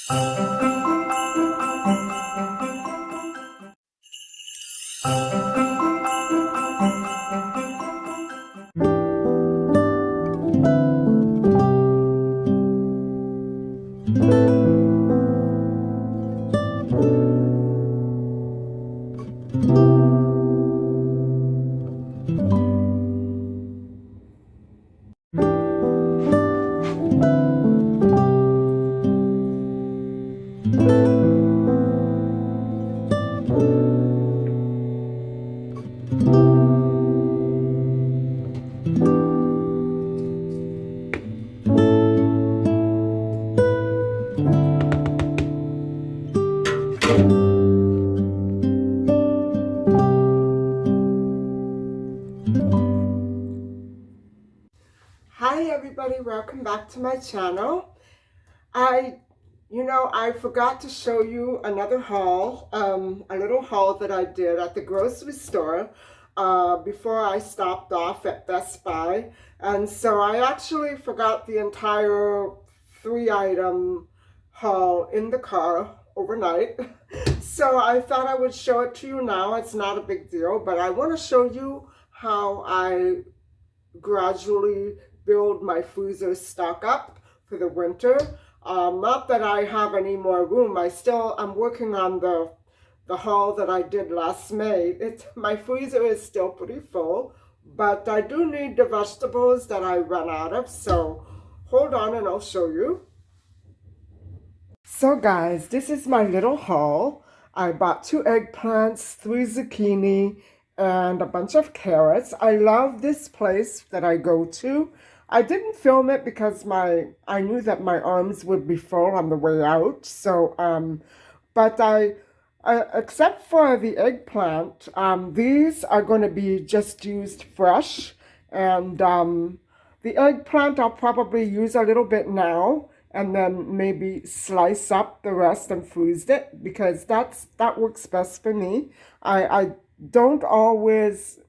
Hi everybody, welcome back to my channel. I forgot to show you another haul, a little haul that I did at the grocery store before I stopped off at Best Buy. And so I actually forgot the entire 3-item haul in the car overnight. So I thought I would show it to you now. It's not a big deal, but I want to show you how I gradually build my freezer stock up for the winter. Not that I have any more room. I'm working on the haul that I did last May. My freezer is still pretty full, but I do need the vegetables that I run out of. So hold on and I'll show you. So guys, this is my little haul. I bought 2 eggplants, 3 zucchini, and a bunch of carrots. I love this place that I go to. I didn't film it because I knew that my arms would be full on the way out. So, but except for the eggplant, these are going to be just used fresh. And the eggplant I'll probably use a little bit now, and then maybe slice up the rest and freeze it, because that works best for me. I don't always,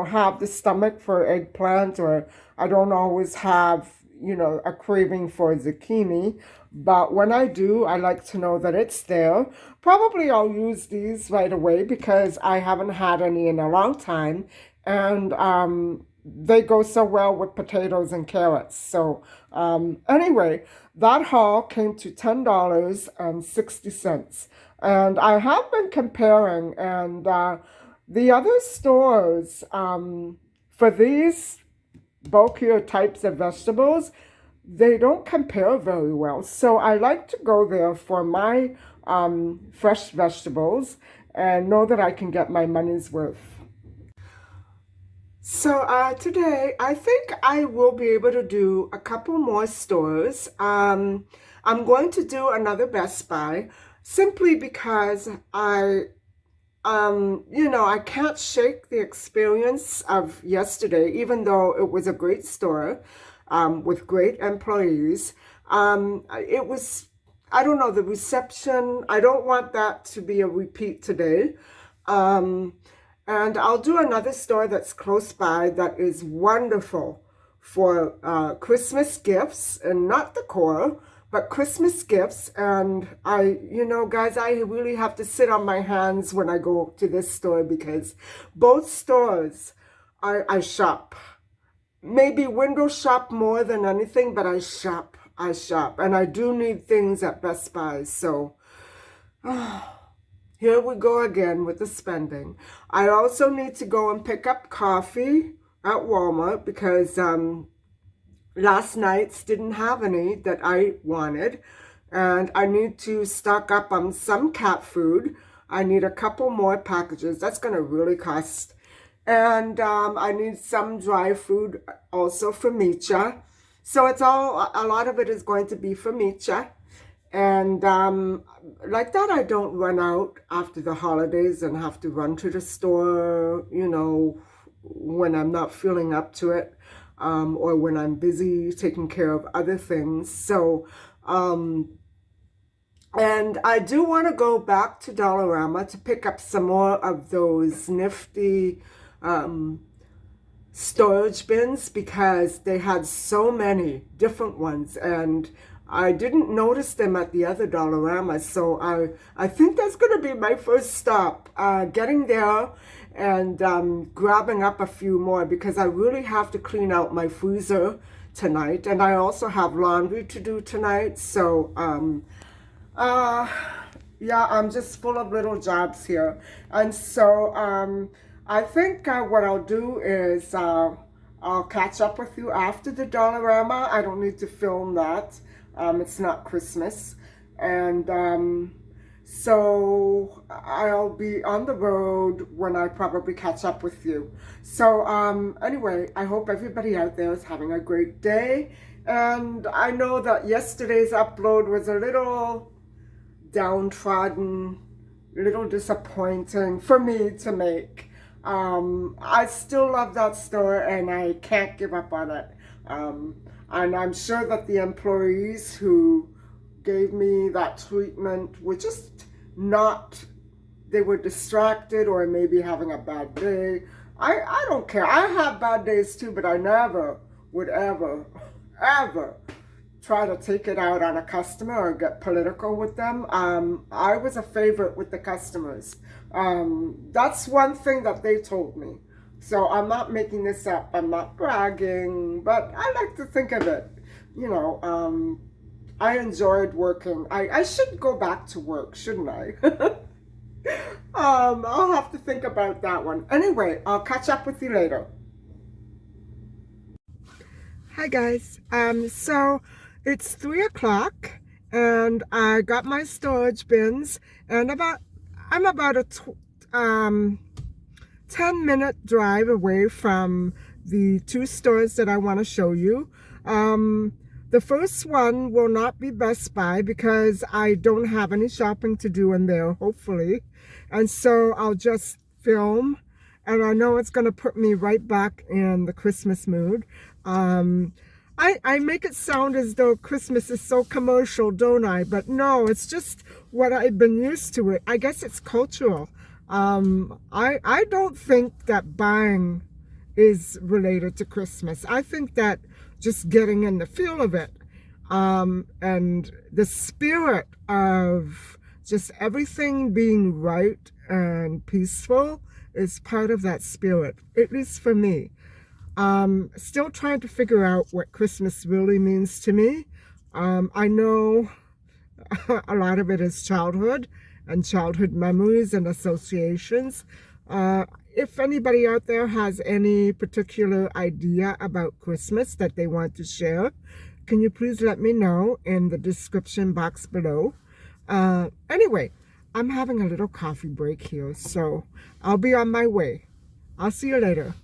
have the stomach for eggplant, or I don't always have, a craving for zucchini. But when I do, I like to know that it's there. Probably I'll use these right away because I haven't had any in a long time. And they go so well with potatoes and carrots. So anyway, that haul came to $10.60. And I have been comparing, and the other stores, for these bulkier types of vegetables, they don't compare very well. So I like to go there for my fresh vegetables and know that I can get my money's worth. So today, I think I will be able to do a couple more stores. I'm going to do another Best Buy simply because I can't shake the experience of yesterday, even though it was a great store with great employees. It was, I don't know, the reception, I don't want that to be a repeat today. And I'll do another store that's close by that is wonderful for Christmas gifts, and not decor, but Christmas gifts. And guys, I really have to sit on my hands when I go to this store, because both stores I shop. Maybe window shop more than anything, but I shop. And I do need things at Best Buy. So here we go again with the spending. I also need to go and pick up coffee at Walmart because last night's didn't have any that I wanted. And I need to stock up on some cat food. I need a couple more packages. That's going to really cost. And I need some dry food also for Meecha. So a lot of it is going to be for Meecha. And like that, I don't run out after the holidays and have to run to the store, when I'm not feeling up to it, or when I'm busy taking care of other things. So, and I do want to go back to Dollarama to pick up some more of those nifty storage bins, because they had so many different ones. And I didn't notice them at the other Dollarama, so I think that's going to be my first stop, getting there and grabbing up a few more because I really have to clean out my freezer tonight, and I also have laundry to do tonight. So uh, yeah, I'm just full of little jobs here, and so I think what I'll do is I'll catch up with you after the Dollarama. I don't need to film that. It's not Christmas. And so I'll be on the road when I probably catch up with you. So anyway, I hope everybody out there is having a great day. And I know that yesterday's upload was a little downtrodden, a little disappointing for me to make. I still love that store and I can't give up on it. And I'm sure that the employees who gave me that treatment were just not, they were distracted or maybe having a bad day. I don't care. I have bad days too, but I never would ever try to take it out on a customer or get political with them. I was a favorite with the customers. That's one thing that they told me. So I'm not making this up. I'm not bragging, but I like to think of it. You know, I enjoyed working. I should go back to work, shouldn't I? I'll have to think about that one. Anyway, I'll catch up with you later. Hi guys. So it's 3 o'clock and I got my storage bins, and I'm about a 10-minute drive away from the two stores that I want to show you. The first one will not be Best Buy because I don't have any shopping to do in there, hopefully. And so I'll just film, and I know it's going to put me right back in the Christmas mood. I make it sound as though Christmas is so commercial, don't I? But no, it's just what I've been used to. It. I guess it's cultural. I don't think that buying is related to Christmas. I think that just getting in the feel of it, and the spirit of just everything being right and peaceful is part of that spirit, at least for me. Still trying to figure out what Christmas really means to me. I know a lot of it is childhood and childhood memories and associations. If anybody out there has any particular idea about Christmas that they want to share, can you please let me know in the description box below. Anyway, I'm having a little coffee break here, so I'll be on my way. I'll see you later.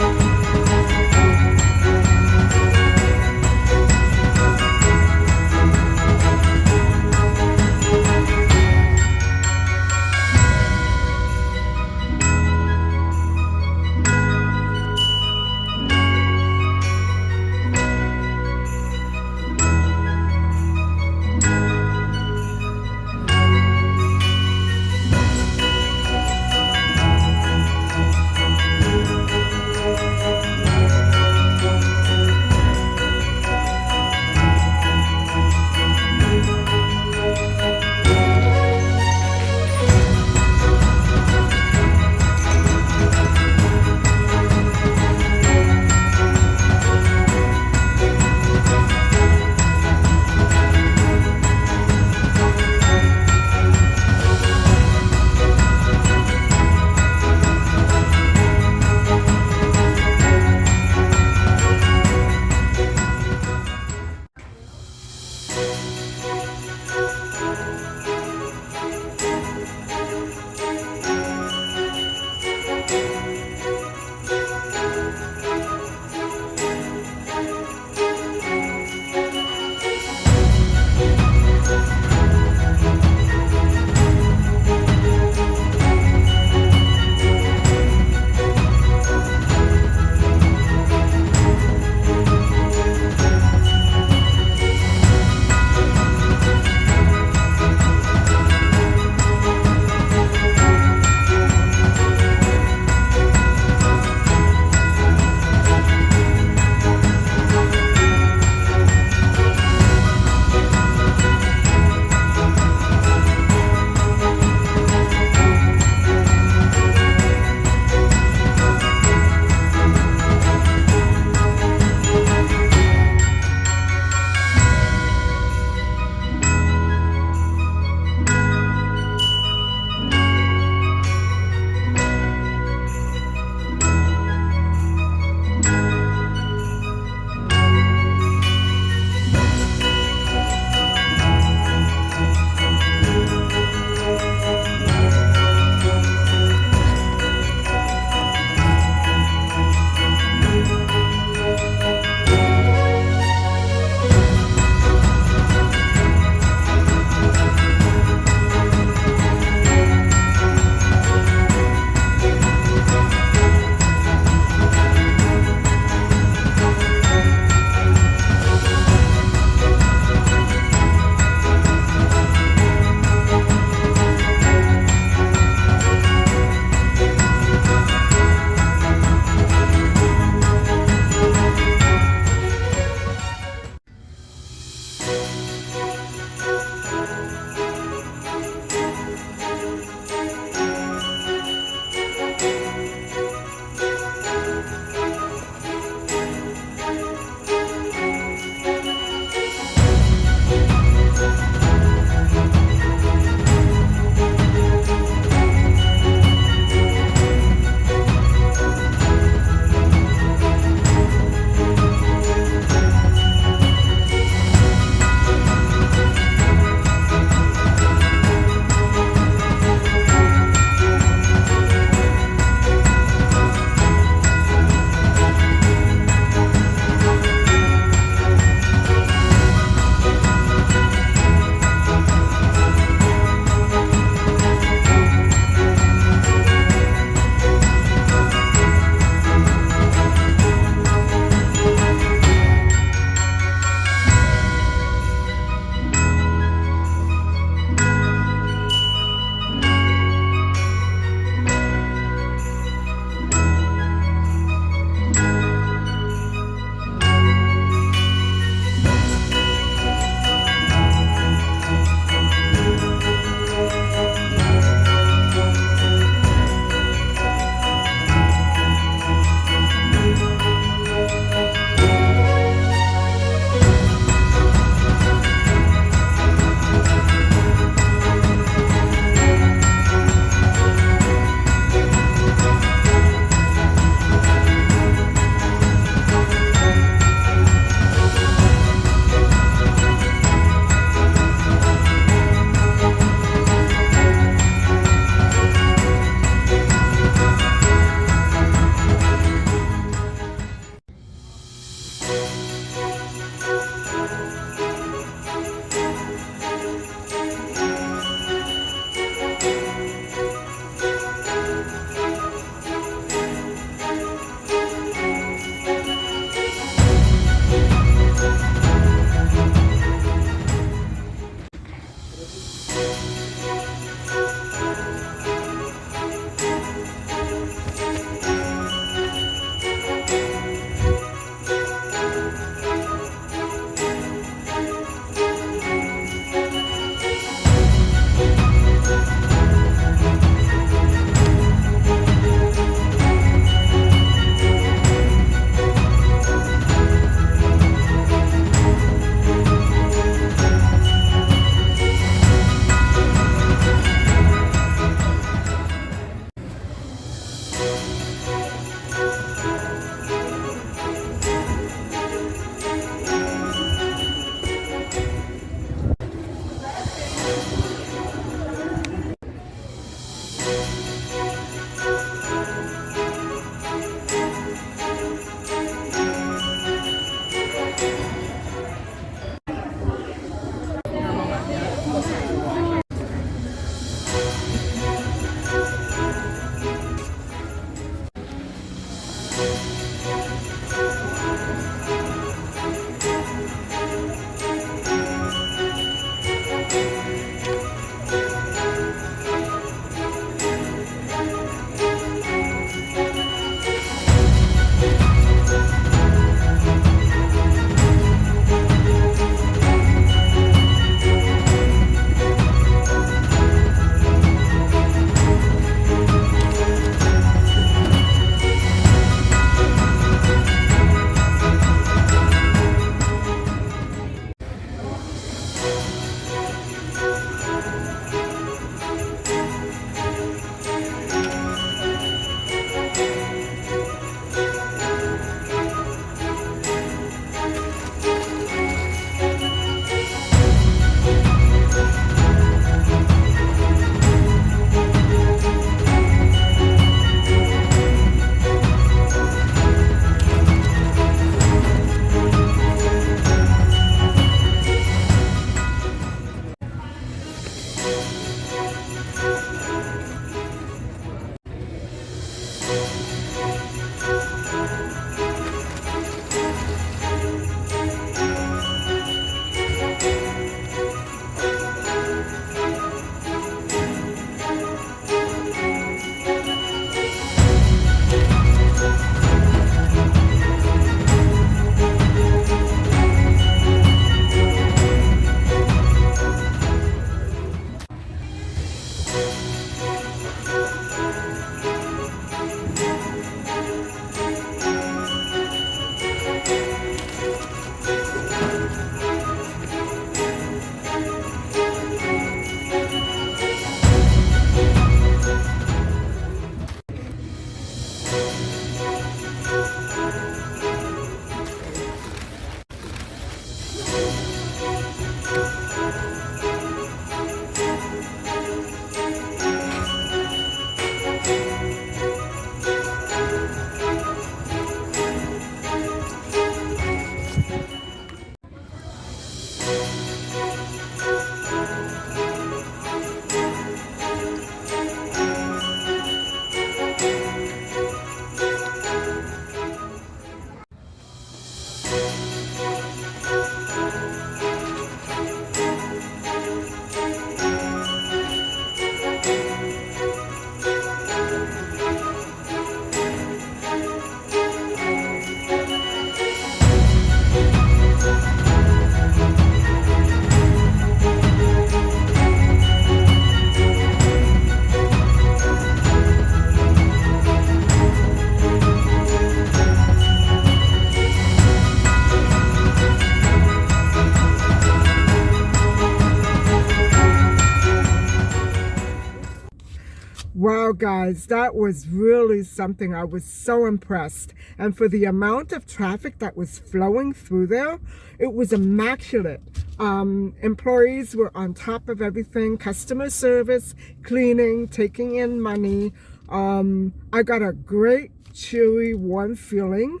Wow, guys, that was really something. I was so impressed. And for the amount of traffic that was flowing through there, it was immaculate. Employees were on top of everything, customer service, cleaning, taking in money. I got a great, cheery, warm feeling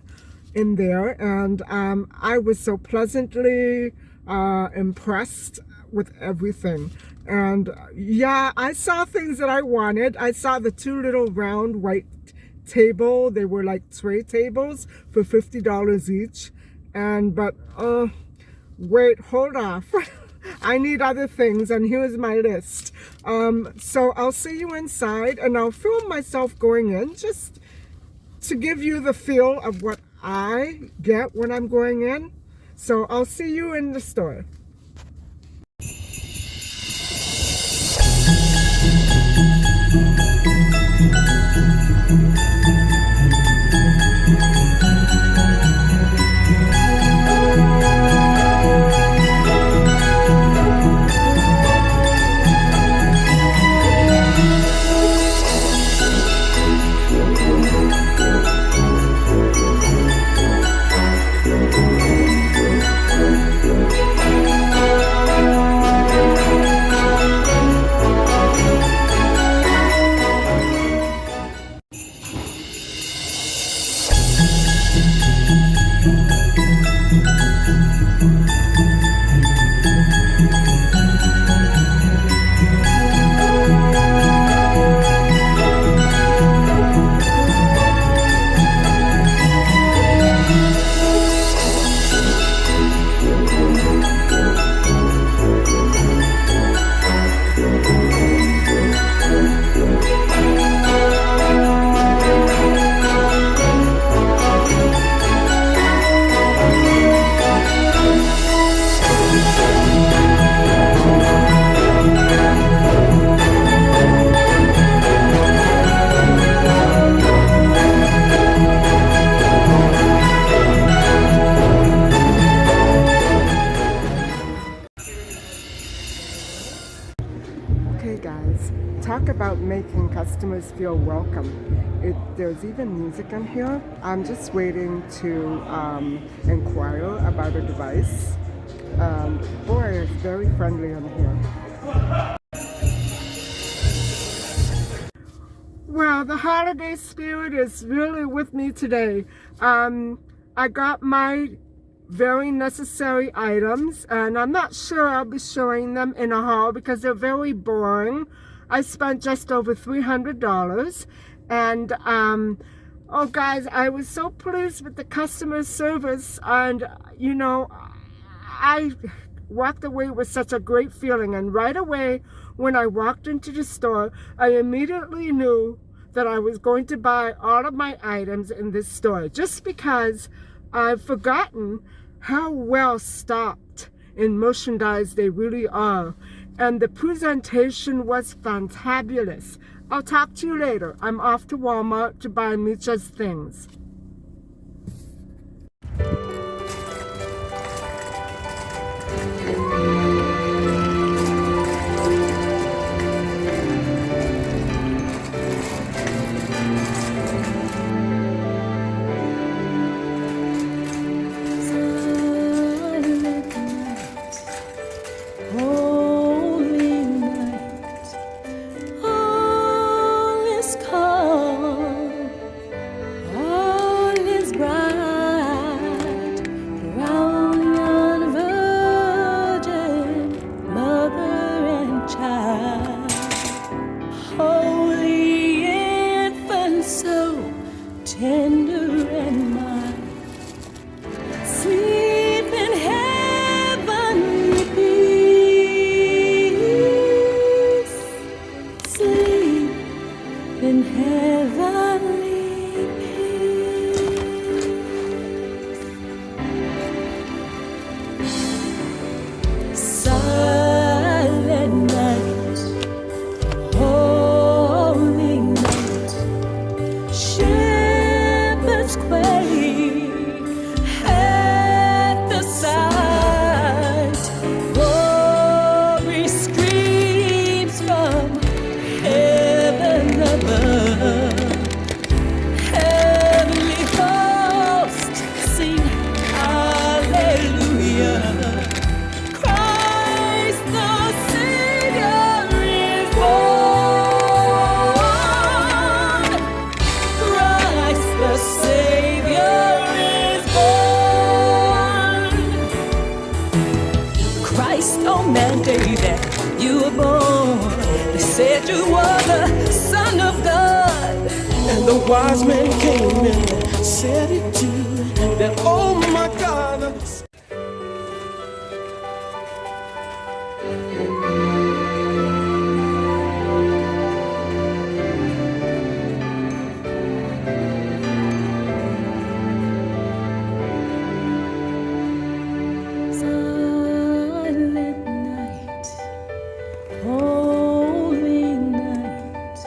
in there, and I was so pleasantly impressed with everything. And yeah, I saw things that I wanted. I saw the two little round white table. They were like tray tables for $50 each. But wait, hold off. I need other things, and here's my list. So I'll see you inside, and I'll film myself going in just to give you the feel of what I get when I'm going in. So I'll see you in the store. customers feel welcome. There's even music in here. I'm just waiting to inquire about a device. Boy, it's very friendly in here. Well, the holiday spirit is really with me today. I got my very necessary items, and I'm not sure I'll be showing them in a haul because they're very boring. I spent just over $300, and oh guys, I was so pleased with the customer service, and you know, I walked away with such a great feeling. And right away when I walked into the store, I immediately knew that I was going to buy all of my items in this store, just because I've forgotten how well stocked in merchandise they really are. And the presentation was fantabulous. I'll talk to you later. I'm off to Walmart to buy Meecha's things. Tender and mild, sleep in heavenly peace, sleep in heavenly peace. Silent night, holy night, quake at the sight. Glory screams from heaven above. Heavenly hosts sing hallelujah. Christ the Savior is born. Christ the Savior is born. Christ on that day that you were born, they said you were the Son of God. And the wise men came and said it too, that oh my God, I'm Silent night, holy night,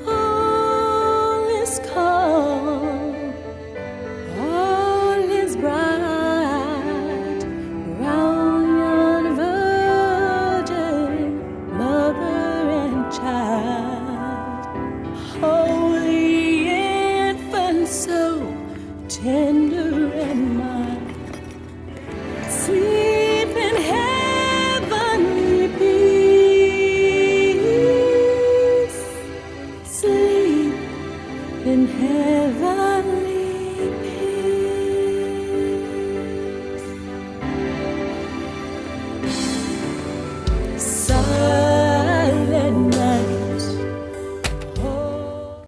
all is calm, all is bright, round yon virgin, mother and child, holy infant, so tender and mild. Sleep in heavenly peace, sleep in heavenly peace. Silent night, oh.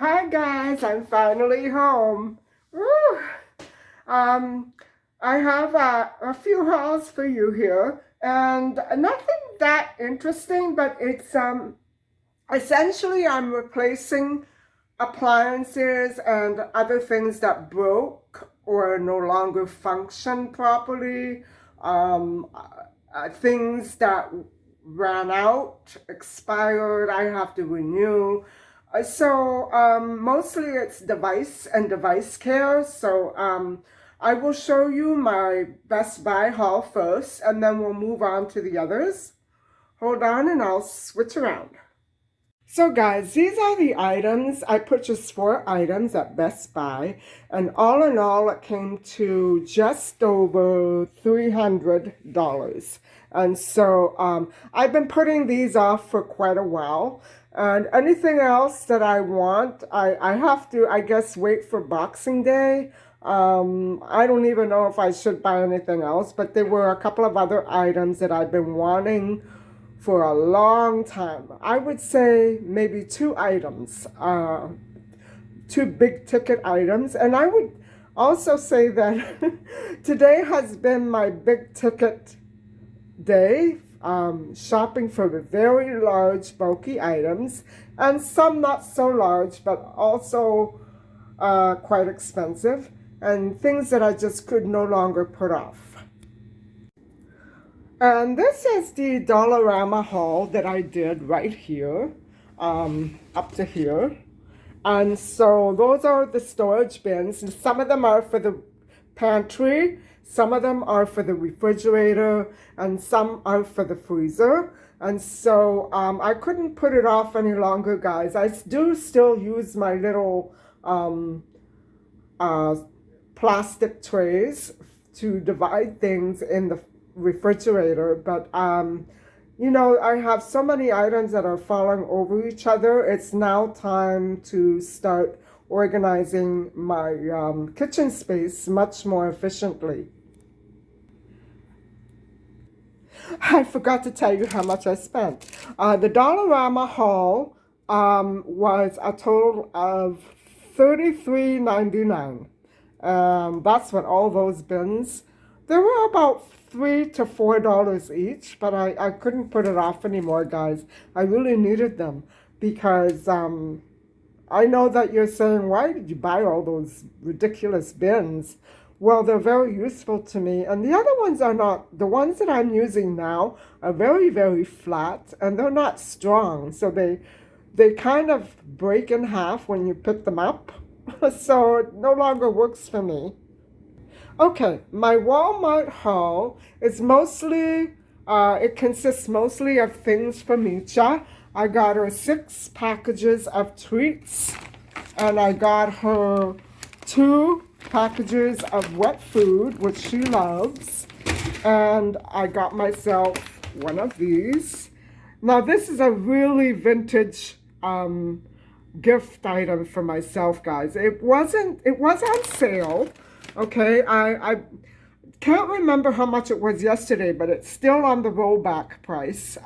Hi guys, I'm finally home. Woo! I have a few hauls for you here, and nothing that interesting, but it's essentially I'm replacing appliances and other things that broke or no longer function properly. Things that ran out, expired, I have to renew. Mostly it's device and device care. I will show you my Best Buy haul first, and then we'll move on to the others. Hold on and I'll switch around. So guys, these are the items. I purchased 4 items at Best Buy, and all in all it came to just over $300. And so I've been putting these off for quite a while. And anything else that I want, I have to, I guess, wait for Boxing Day. I don't even know if I should buy anything else, but there were a couple of other items that I've been wanting for a long time. I would say maybe 2 items, 2 big ticket items. And I would also say that today has been my big ticket day, shopping for the very large bulky items, and some not so large but also quite expensive, and things that I just could no longer put off. And this is the Dollarama haul that I did right here, up to here. And so those are the storage bins, and some of them are for the pantry, some of them are for the refrigerator, and some are for the freezer. And so I couldn't put it off any longer, guys. I do still use my little plastic trays to divide things in the refrigerator, but you know, I have so many items that are falling over each other. It's now time to start organizing my kitchen space much more efficiently. I forgot to tell you how much I spent. The Dollarama haul was a total of $33.99. That's what all those bins. They were about $3 to $4 each, but I couldn't put it off anymore, guys. I really needed them because I know that you're saying, why did you buy all those ridiculous bins? Well, they're very useful to me, and the other ones are not. The ones that I'm using now are very, very flat, and they're not strong, so they kind of break in half when you pick them up, so it no longer works for me. Okay, my Walmart haul is mostly, it consists mostly of things for Meecha. I got her 6 packages of treats, and I got her 2 packages of wet food, which she loves, and I got myself one of these. Now, this is a really vintage gift item for myself, guys. It was on sale. Okay, I can't remember how much it was yesterday, but it's still on the rollback price.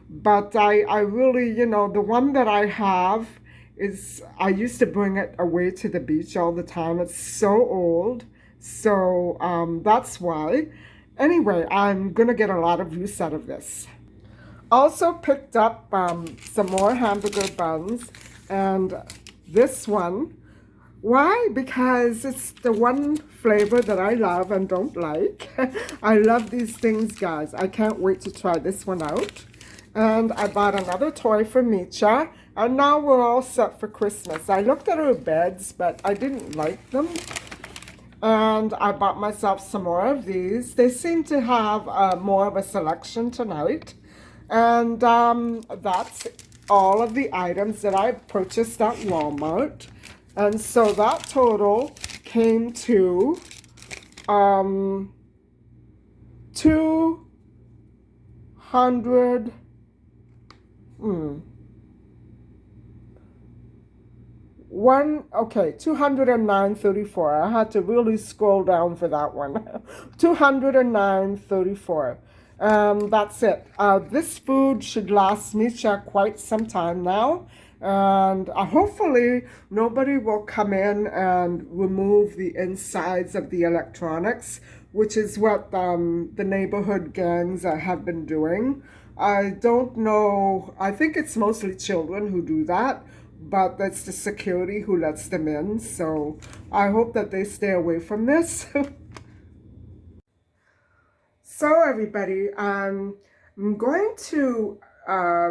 But I really, you know, the one that I have is, I used to bring it away to the beach all the time. It's so old, so that's why. Anyway, I'm going to get a lot of use out of this. Also picked up some more hamburger buns, and this one. Why? Because it's the one flavor that I love and don't like. I love these things, guys. I can't wait to try this one out. And I bought another toy for Meecha, and now we're all set for Christmas. I looked at her beds, but I didn't like them. And I bought myself some more of these. They seem to have more of a selection tonight. And that's all of the items that I purchased at Walmart. And so that total came to $209.34. I had to really scroll down for that one. $209.34. That's it. This food should last Meecha quite some time now. And hopefully nobody will come in and remove the insides of the electronics, which is what the neighborhood gangs have been doing. I don't know, I think it's mostly children who do that, but that's the security who lets them in. So I hope that they stay away from this. So everybody, I'm going to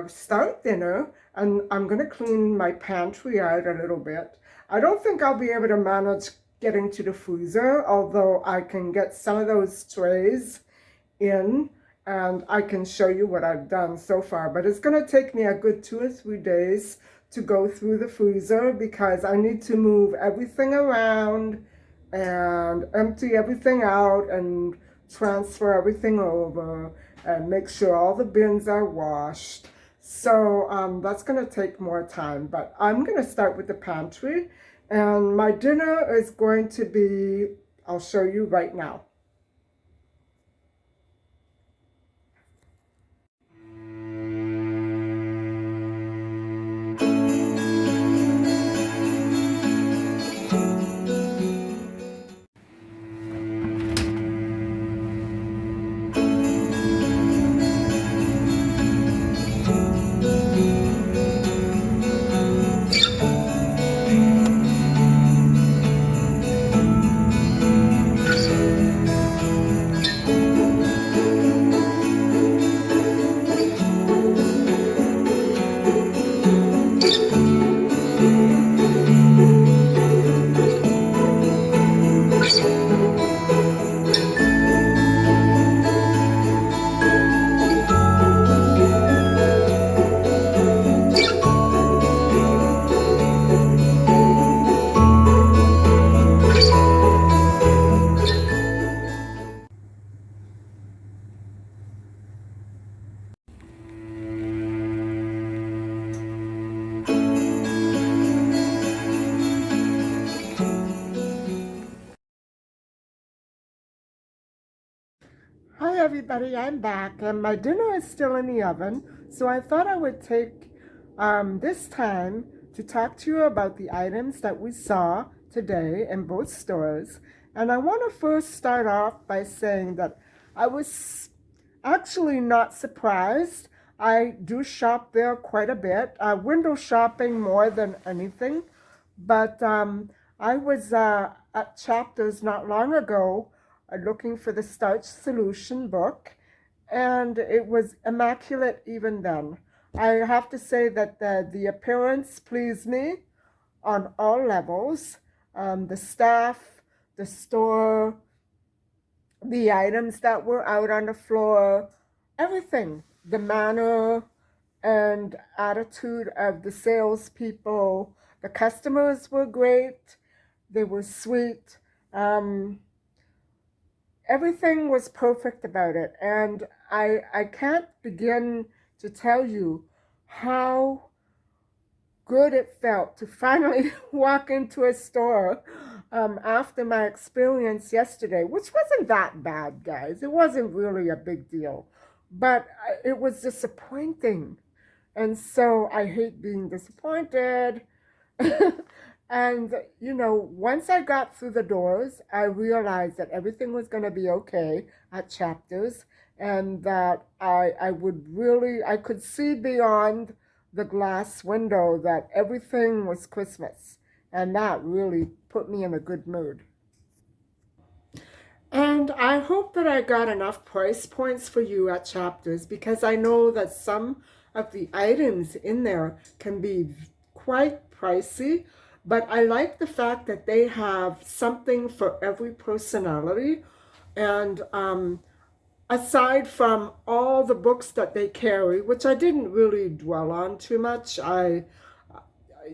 start dinner, and I'm going to clean my pantry out a little bit. I don't think I'll be able to manage getting to the freezer, although I can get some of those trays in, and I can show you what I've done so far. But it's going to take me a good 2 or 3 days to go through the freezer because I need to move everything around and empty everything out and transfer everything over and make sure all the bins are washed. So that's going to take more time, but I'm going to start with the pantry, and my dinner is going to be, I'll show you right now. Hi everybody, I'm back, and my dinner is still in the oven, so I thought I would take this time to talk to you about the items that we saw today in both stores. And I want to first start off by saying that I was actually not surprised. I do shop there quite a bit, window shopping more than anything, but I was at Chapters not long ago looking for the Starch Solution book, and it was immaculate even then. I have to say that the appearance pleased me on all levels. The staff, the store, the items that were out on the floor, everything, the manner and attitude of the salespeople. The customers were great. They were sweet. Everything was perfect about it. And I can't begin to tell you how good it felt to finally walk into a store after my experience yesterday, which wasn't that bad, guys. It wasn't really a big deal, but it was disappointing. And so I hate being disappointed. And, you know, once I got through the doors, I realized that everything was going to be okay at Chapters, and that I could see beyond the glass window that everything was Christmas. And that really put me in a good mood. And I hope that I got enough price points for you at Chapters, because I know that some of the items in there can be quite pricey, but I like the fact that they have something for every personality. And aside from all the books that they carry, which I didn't really dwell on too much,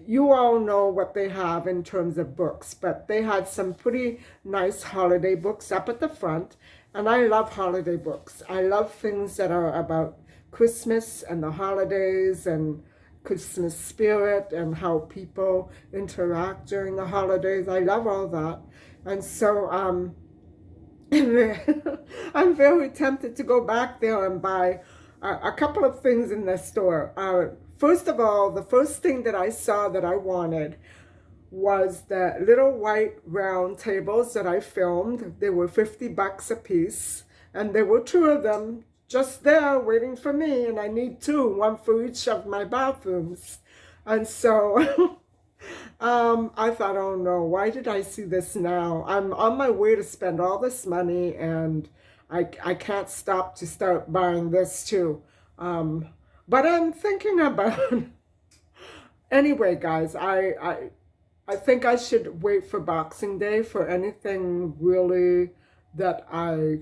you all know what they have in terms of books, but they had some pretty nice holiday books up at the front, and I love holiday books. I love things that are about Christmas and the holidays and Christmas spirit and how people interact during the holidays. I love all that. And so I'm very tempted to go back there and buy a couple of things in the store. first of all, the first thing that I saw that I wanted was the little white round tables that I filmed. They were $50 a piece, and there were two of them just there waiting for me, and I need two, one for each of my bathrooms. And so I thought, oh no, why did I see this now? I'm on my way to spend all this money, and I can't stop to start buying this too. But I'm thinking about anyway, guys, I think I should wait for Boxing Day for anything really that I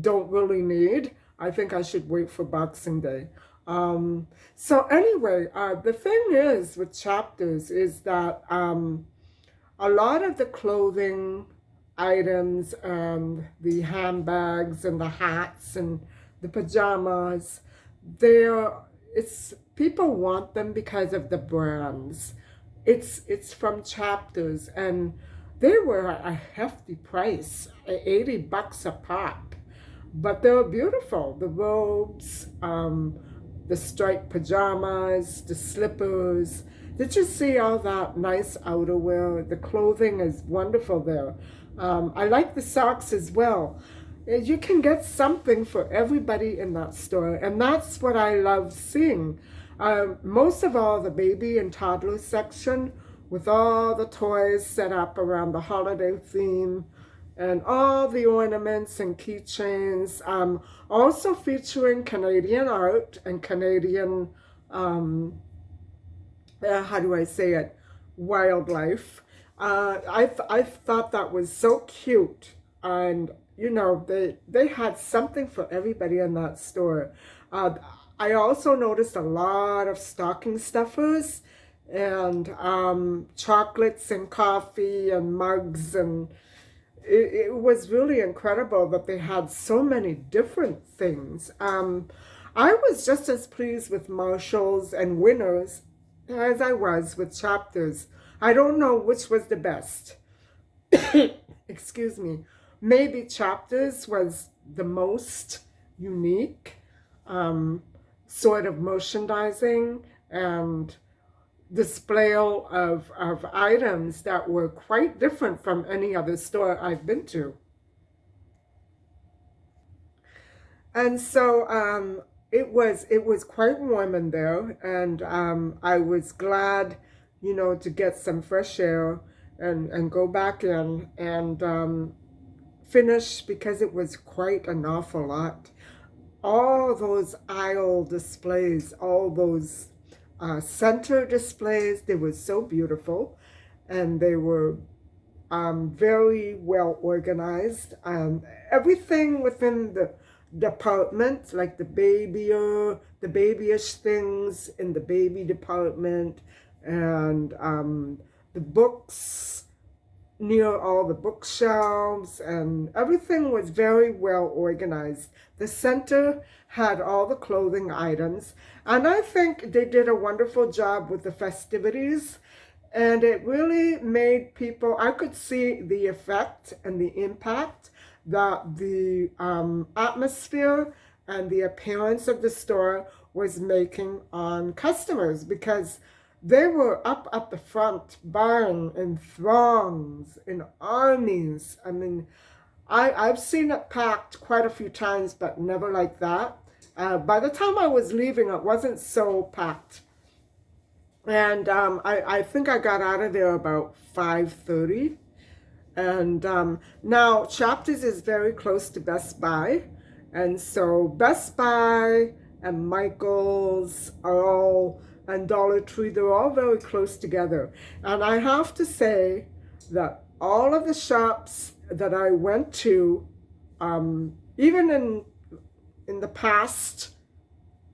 don't really need. I think I should wait for Boxing Day. So anyway, the thing is with Chapters is that a lot of the clothing items and the handbags and the hats and the pajamas, it's people want them because of the brands. It's from Chapters, and they were a hefty price, $80 a pop. But they were beautiful. The robes, the striped pajamas, the slippers. Did you see all that nice outerwear? The clothing is wonderful there. I like the socks as well. You can get something for everybody in that store, and that's what I love seeing. Most of all, the baby and toddler section with all the toys set up around the holiday theme and all the ornaments and keychains, also featuring Canadian art and Canadian, how do I say it, wildlife. I thought that was so cute, and you know, they had something for everybody in that store. I also noticed a lot of stocking stuffers and chocolates and coffee and mugs, and it was really incredible that they had so many different things. I was just as pleased with Marshalls and Winners as I was with Chapters. I don't know which was the best. Excuse me. Maybe Chapters was the most unique sort of merchandising and display of items that were quite different from any other store I've been to. And so it was quite warm in there, and I was glad, you know, to get some fresh air and go back in and finish, because it was quite an awful lot. All those aisle displays, all those center displays, they were so beautiful, and they were very well organized. Everything within the department, like the babyish things in the baby department, and the books near all the bookshelves, and everything was very well organized. The center had all the clothing items, and I think they did a wonderful job with the festivities, and it really made people, I could see the effect and the impact that the atmosphere and the appearance of the store was making on customers, because they were up at the front buying in throngs, in armies. I mean, I've seen it packed quite a few times, but never like that. By the time I was leaving, it wasn't so packed. And I think I got out of there about 5:30. And now Chapters is very close to Best Buy. And so Best Buy and Michael's are all, and Dollar Tree, they're all very close together. And I have to say that all of the shops that I went to, even in the past,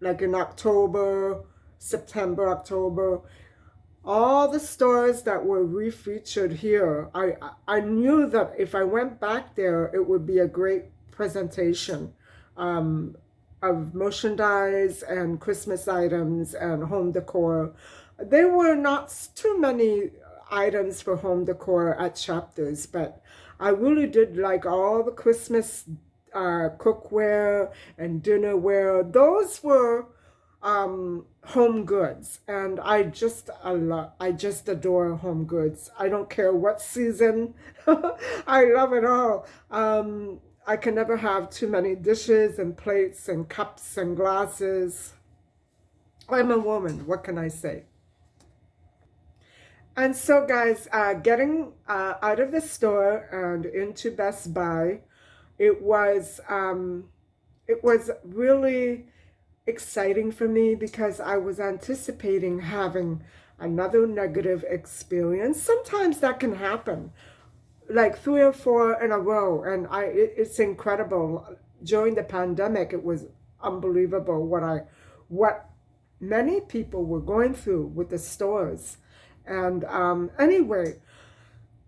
like in October, September, October, all the stores that were refeatured here, I knew that if I went back there, it would be a great presentation of merchandise and Christmas items and home decor. There were not too many items for home decor at Chapters, but I really did like all the Christmas cookware and dinnerware. Those were home goods, and I just adore home goods. I don't care what season. I love it all. I can never have too many dishes and plates and cups and glasses. I'm a woman, what can I say? And so guys, getting out of the store and into Best Buy, it was really exciting for me because I was anticipating having another negative experience. Sometimes that can happen, like 3 or 4 in a row, and it's incredible. During the pandemic, it was unbelievable what many people were going through with the stores. And anyway,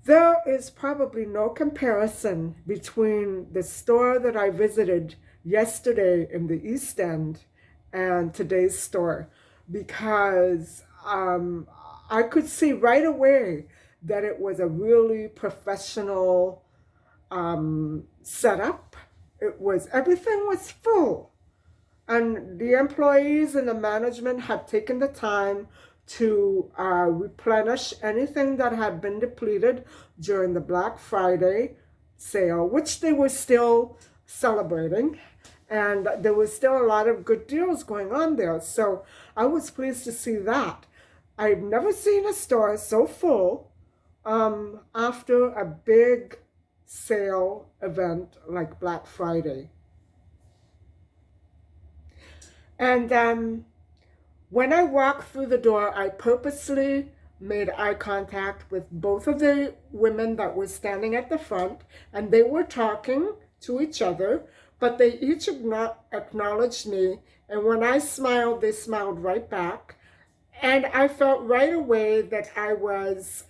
there is probably no comparison between the store that I visited yesterday in the East End and today's store, because I could see right away that it was a really professional setup. Everything was full, and the employees and the management had taken the time to replenish anything that had been depleted during the Black Friday sale, which they were still celebrating. And there was still a lot of good deals going on there. So I was pleased to see that. I've never seen a store so full after a big sale event like Black Friday. And when I walked through the door, I purposely made eye contact with both of the women that were standing at the front, and they were talking to each other, but they each acknowledged me, and when I smiled, they smiled right back, and I felt right away that I was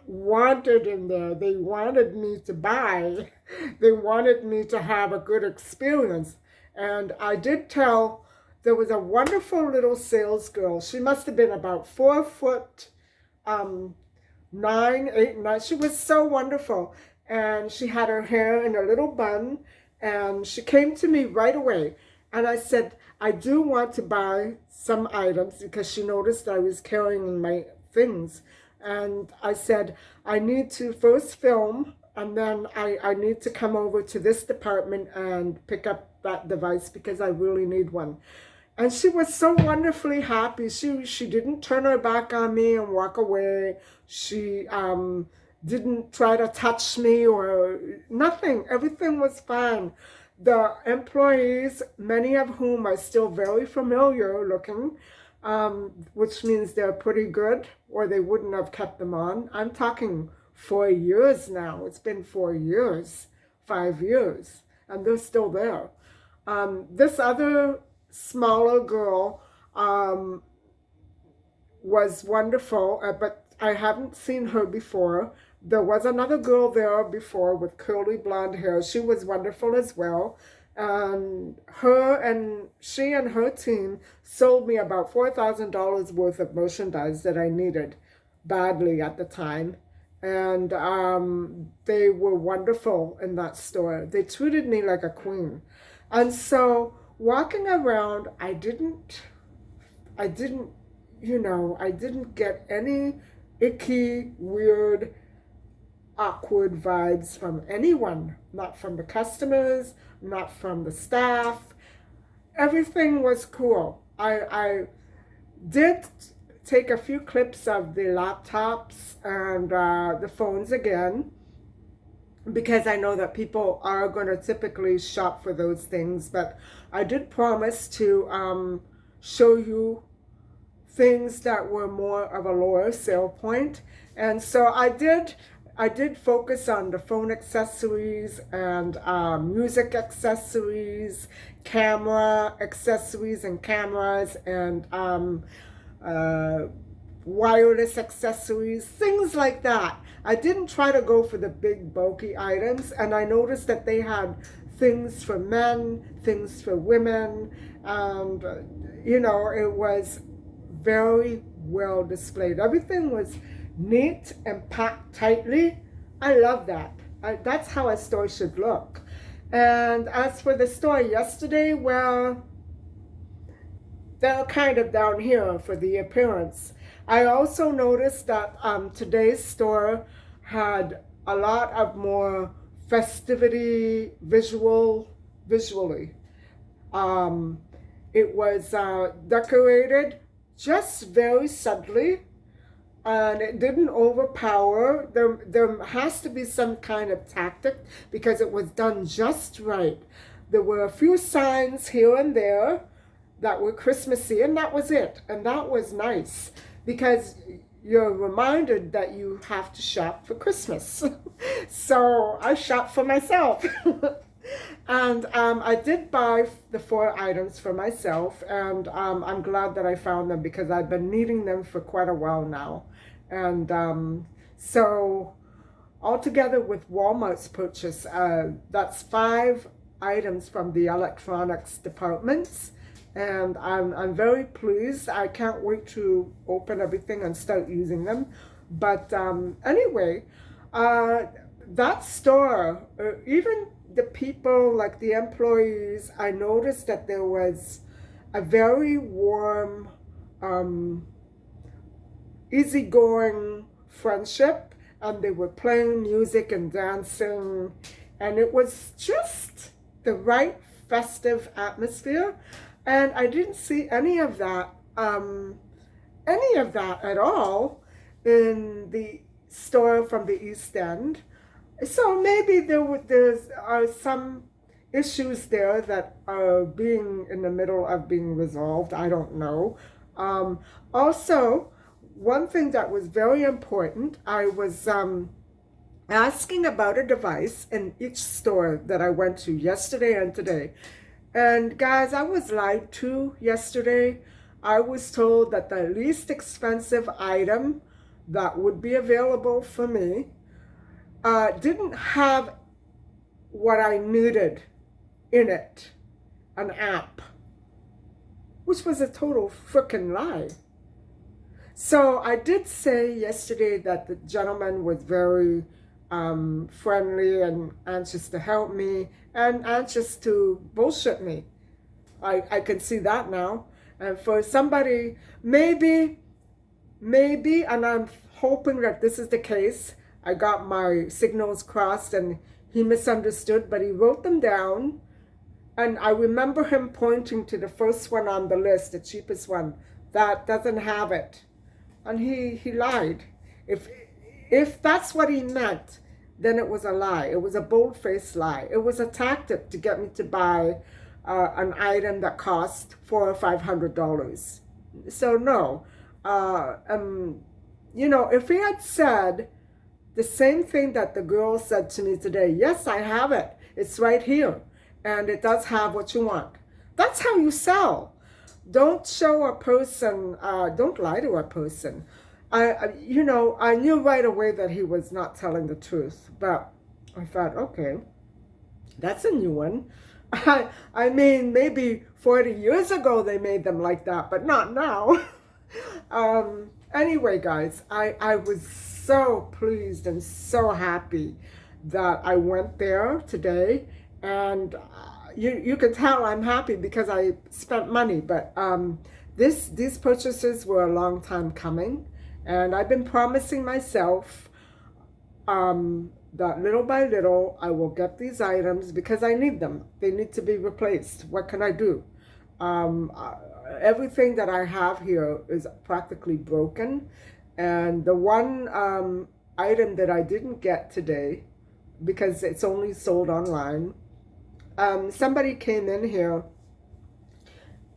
wanted in there. They wanted me to buy. They wanted me to have a good experience, and I did tell. There was a wonderful little sales girl. She must have been about 4'9", 8'9". She was so wonderful. And she had her hair in a little bun. And she came to me right away. And I said, I do want to buy some items, because she noticed I was carrying my things. And I said, I need to first film, and then I need to come over to this department and pick up that device because I really need one. And she was so wonderfully happy. She didn't turn her back on me and walk away. She didn't try to touch me or nothing. Everything was fine. The employees, many of whom are still very familiar looking, which means they're pretty good, or they wouldn't have kept them on. I'm talking 4 years now. It's been 4 years, 5 years, and they're still there. This other smaller girl was wonderful, but I haven't seen her before. There was another girl there before with curly blonde hair. She was wonderful as well. And she and her team sold me about $4,000 worth of merchandise that I needed badly at the time. And they were wonderful in that store. They treated me like a queen. And so walking around, I didn't get any icky, weird, awkward vibes from anyone. Not from the customers, not from the staff. Everything was cool. I did take a few clips of the laptops and the phones again, because I know that people are going to typically shop for those things, but I did promise to show you things that were more of a lower sale point. And so I did focus on the phone accessories and music accessories, camera accessories and cameras, and wireless accessories, things like that. I didn't try to go for the big bulky items, and I noticed that they had things for men, things for women, and it was very well displayed. Everything was neat and packed tightly. I love that. That's how a store should look. And as for the store yesterday, well, they're kind of down here for the appearance. I also noticed that today's store had a lot of more festivity visually. Um, it was decorated just very subtly, and it didn't overpower. There has to be some kind of tactic because it was done just right. There were a few signs here and there that were Christmassy, and that was it. And that was nice because you're reminded that you have to shop for Christmas. So I shopped for myself. And I did buy the 4 items for myself, and I'm glad that I found them because I've been needing them for quite a while now. And so altogether with Walmart's purchase, that's 5 items from the electronics departments, and I'm very pleased. I can't wait to open everything and start using them. But anyway, that store, even the people, like the employees, I noticed that there was a very warm, easygoing friendship, and they were playing music and dancing, and it was just the right festive atmosphere. And I didn't see any of that at all in the store from the East End. So maybe there's some issues there that are being in the middle of being resolved. I don't know. Also, one thing that was very important, I was asking about a device in each store that I went to yesterday and today. And guys, I was lied to yesterday. I was told that the least expensive item that would be available for me didn't have what I needed in it, an app, which was a total frickin' lie. So I did say yesterday that the gentleman was very friendly and anxious to help me and anxious to bullshit me. I can see that now. And for somebody, maybe, and I'm hoping that this is the case, I got my signals crossed and he misunderstood, but he wrote them down. And I remember him pointing to the first one on the list, the cheapest one, that doesn't have it. And he lied. If that's what he meant, then it was a lie. It was a bold-faced lie. It was a tactic to get me to buy an item that cost $400 or $500. So no, if he had said the same thing that the girl said to me today, yes, I have it. It's right here, and it does have what you want. That's how you sell. Don't show a person. Don't lie to a person. I knew right away that he was not telling the truth, but I thought, okay, that's a new one. I mean, maybe 40 years ago they made them like that, but not now. Anyway, guys, I was so pleased and so happy that I went there today, and you can tell I'm happy because I spent money, but these purchases were a long time coming, and I've been promising myself that little by little I will get these items because I need them. They need to be replaced. What can I do? Everything that I have here is practically broken, and the one item that I didn't get today because it's only sold online, somebody came in here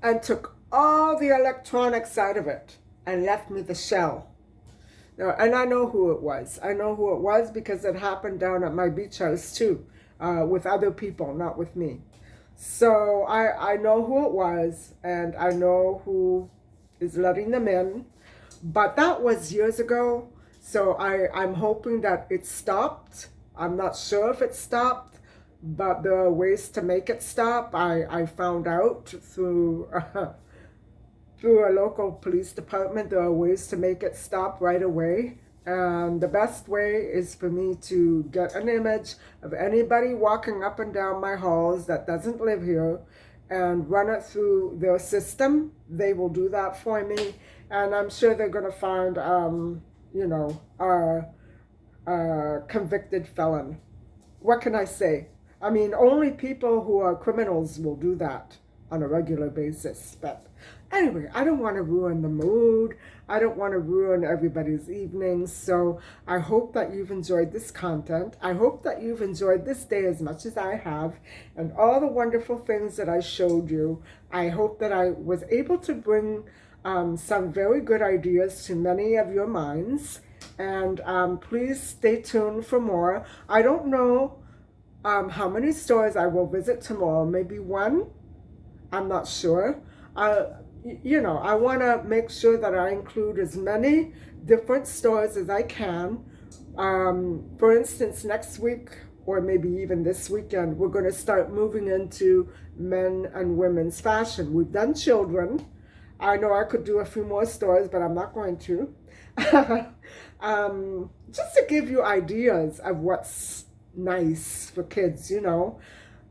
and took all the electronics out of it and left me the shell. Now, and I know who it was. I know who it was because it happened down at my beach house too, with other people, not with me. So I know who it was, and I know who is letting them in. But that was years ago, so I'm hoping that it stopped. I'm not sure if it stopped, but there are ways to make it stop. I found out through a local police department, there are ways to make it stop right away. And the best way is for me to get an image of anybody walking up and down my halls that doesn't live here, and run it through their system. They will do that for me, and I'm sure they're going to find, you know, a convicted felon. What can I say? I mean, only people who are criminals will do that on a regular basis. But anyway, I don't want to ruin the mood. I don't want to ruin everybody's evening. So I hope that you've enjoyed this content. I hope that you've enjoyed this day as much as I have, and all the wonderful things that I showed you. I hope that I was able to bring some very good ideas to many of your minds. And please stay tuned for more. I don't know how many stores I will visit tomorrow. Maybe one. I'm not sure. You know, I want to make sure that I include as many different stores as I can. For instance, next week, or maybe even this weekend, we're going to start moving into men and women's fashion. We've done children. I know I could do a few more stores, but I'm not going to. Just to give you ideas of what's nice for kids, you know.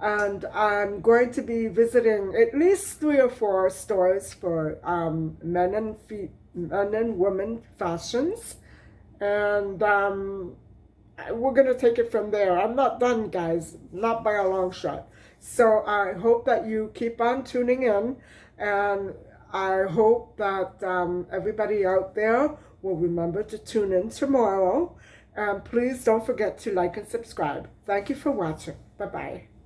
And I'm going to be visiting at least 3 or 4 stores for men and women fashions. And we're going to take it from there. I'm not done, guys, not by a long shot. So I hope that you keep on tuning in, and I hope that everybody out there will remember to tune in tomorrow. And please don't forget to like and subscribe. Thank you for watching. Bye-bye.